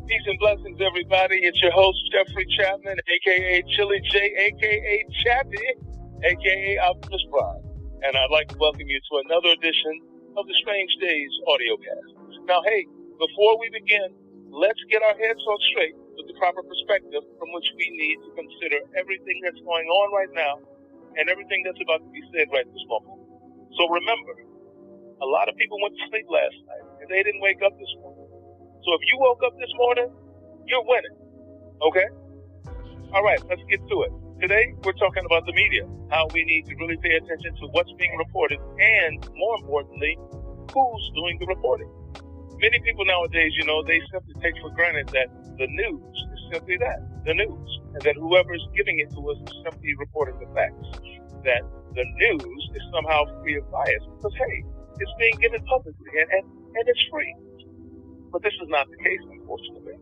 Peace and blessings, everybody. It's your host, Jeffery Chapman, a.k.a. Chili J, a.k.a. Chappie, a.k.a. Optimus Prime. And I'd like to welcome you to another edition of the Strange Days Audiocast. Now, hey, before we begin, let's get our heads on straight with the proper perspective from which we need to consider everything that's going on right now and everything that's about to be said right this moment. So remember, a lot of people went to sleep last night and they didn't wake up this morning. So if you woke up this morning, you're winning, okay? All right, let's get to it. Today, we're talking about the media, how we need to really pay attention to what's being reported and, more importantly, who's doing the reporting. Many people nowadays, they simply take for granted that the news is simply that, the news, and that whoever's giving it to us is simply reporting the facts, that the news is somehow free of bias because, hey, it's being given publicly and it's free. But this is not the case, unfortunately.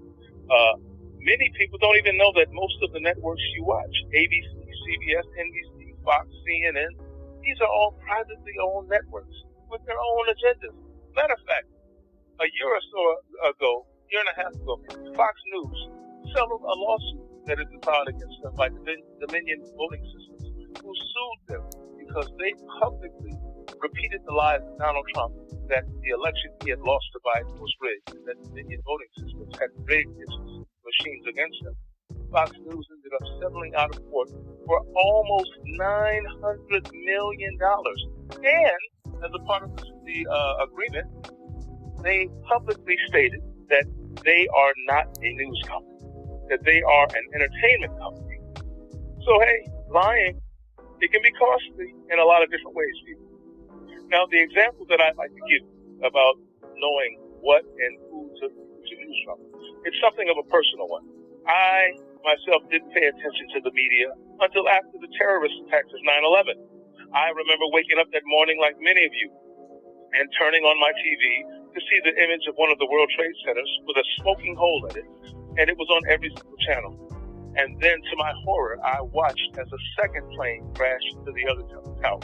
Many people don't even know that most of the networks you watch, ABC, CBS, NBC, Fox, CNN, these are all privately owned networks with their own agendas. Matter of fact, a year or so ago, year and a half ago, Fox News settled a lawsuit that is filed against them by Dominion Voting Systems, who sued them because they publicly repeated the lies of Donald Trump that the election he had lost to Biden was rigged, and that Dominion Voting Systems had rigged its machines against him. Fox News ended up settling out of court for almost $900 million. And as a part of the agreement, they publicly stated that they are not a news company, that they are an entertainment company. So, hey, lying, it can be costly in a lot of different ways, people. Now, the example that I'd like to give about knowing what and who to news from, it's something of a personal one. I, myself, didn't pay attention to the media until after the terrorist attacks of 9/11. I remember waking up that morning like many of you and turning on my TV to see the image of one of the World Trade Centers with a smoking hole in it, and it was on every single channel. And then, to my horror, I watched as a second plane crashed into the other tower.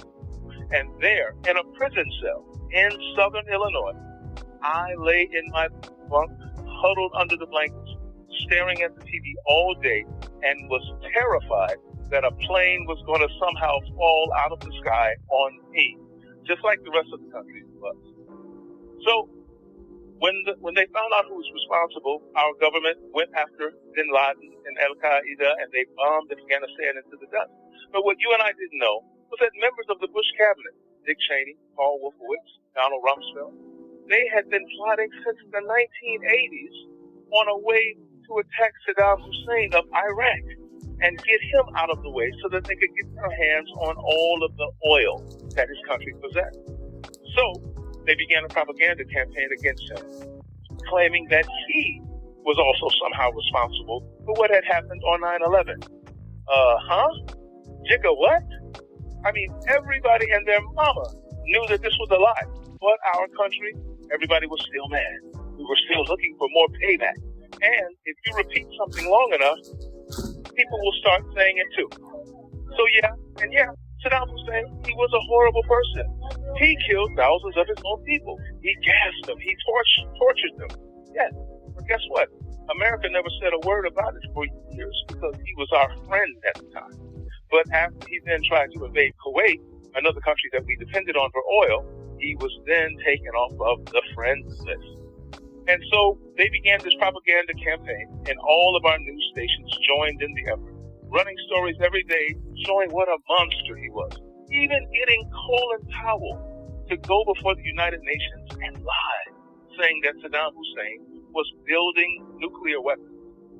And there, in a prison cell in southern Illinois, I lay in my bunk, huddled under the blankets, staring at the TV all day, and was terrified that a plane was going to somehow fall out of the sky on me, just like the rest of the country was. So, when they found out who was responsible, our government went after bin Laden and Al-Qaeda, and they bombed Afghanistan into the dust. But what you and I didn't know was that members of the Bush cabinet, Dick Cheney, Paul Wolfowitz, Donald Rumsfeld, they had been plotting since the 1980s on a way to attack Saddam Hussein of Iraq and get him out of the way so that they could get their hands on all of the oil that his country possessed. So they began a propaganda campaign against him, claiming that he was also somehow responsible for what had happened on 9/11. Jigga what? I mean, everybody and their mama knew that this was a lie. But our country, everybody was still mad. We were still looking for more payback. And if you repeat something long enough, people will start saying it too. So yeah, Saddam Hussein, he was a horrible person. He killed thousands of his own people. He gassed them. He tortured them. Yes, but guess what? America never said a word about it for years because he was our friend at the time. But after he then tried to invade Kuwait, another country that we depended on for oil, he was then taken off of the friends list. And so they began this propaganda campaign, and all of our news stations joined in the effort, running stories every day showing what a monster he was, even getting Colin Powell to go before the United Nations and lie, saying that Saddam Hussein was building nuclear weapons.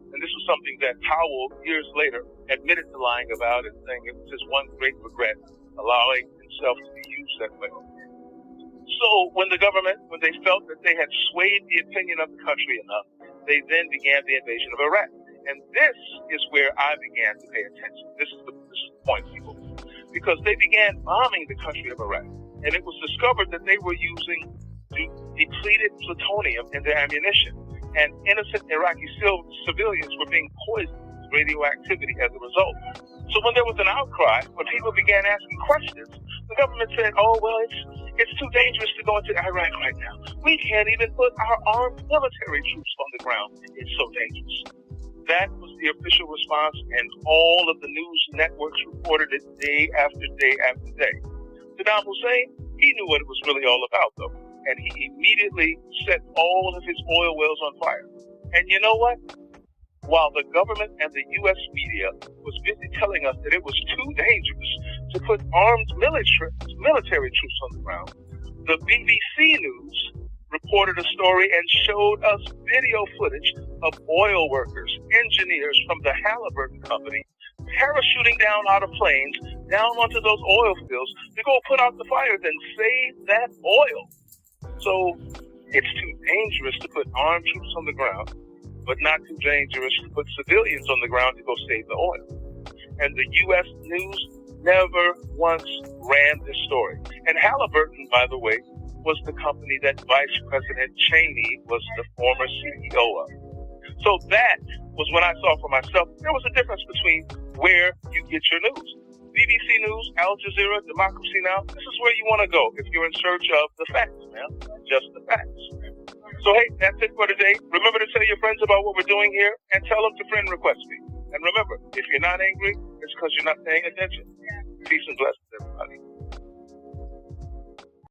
And this was something that Powell, years later, admitted to lying about and saying it was his one great regret, allowing himself to be used that way. So when the government, when they felt that they had swayed the opinion of the country enough, they then began the invasion of Iraq. And this is where I began to pay attention. This is the point, people. Because they began bombing the country of Iraq. And it was discovered that they were using depleted plutonium in their ammunition. And innocent Iraqi civilians were being poisoned with radioactivity as a result. So when there was an outcry, when people began asking questions, The government said, oh, well, it's too dangerous to go into Iraq right now. We can't even put our armed military troops on the ground. It's so dangerous. That was the official response, and all of the news networks reported it day after day after day. Saddam Hussein, he knew what it was really all about, though, and he immediately set all of his oil wells on fire. And you know what? While the government and the U.S. media was busy telling us that it was too dangerous to put armed military troops on the ground, the BBC News reported a story and showed us video footage of oil workers, engineers from the Halliburton company parachuting down out of planes, down onto those oil fields to go put out the fires and save that oil. So it's too dangerous to put armed troops on the ground, but not too dangerous to put civilians on the ground to go save the oil. And the U.S. News never once ran this story. And Halliburton, by the way, was the company that Vice President Cheney was the former CEO of. So that was when I saw for myself there was a difference between where you get your news. BBC News, Al Jazeera, Democracy Now! This is where you want to go if you're in search of the facts, man. Just the facts. So, hey, that's it for today. Remember to tell your friends about what we're doing here and tell them to friend request me. And remember, if you're not angry, it's because you're not paying attention. Peace and blessings.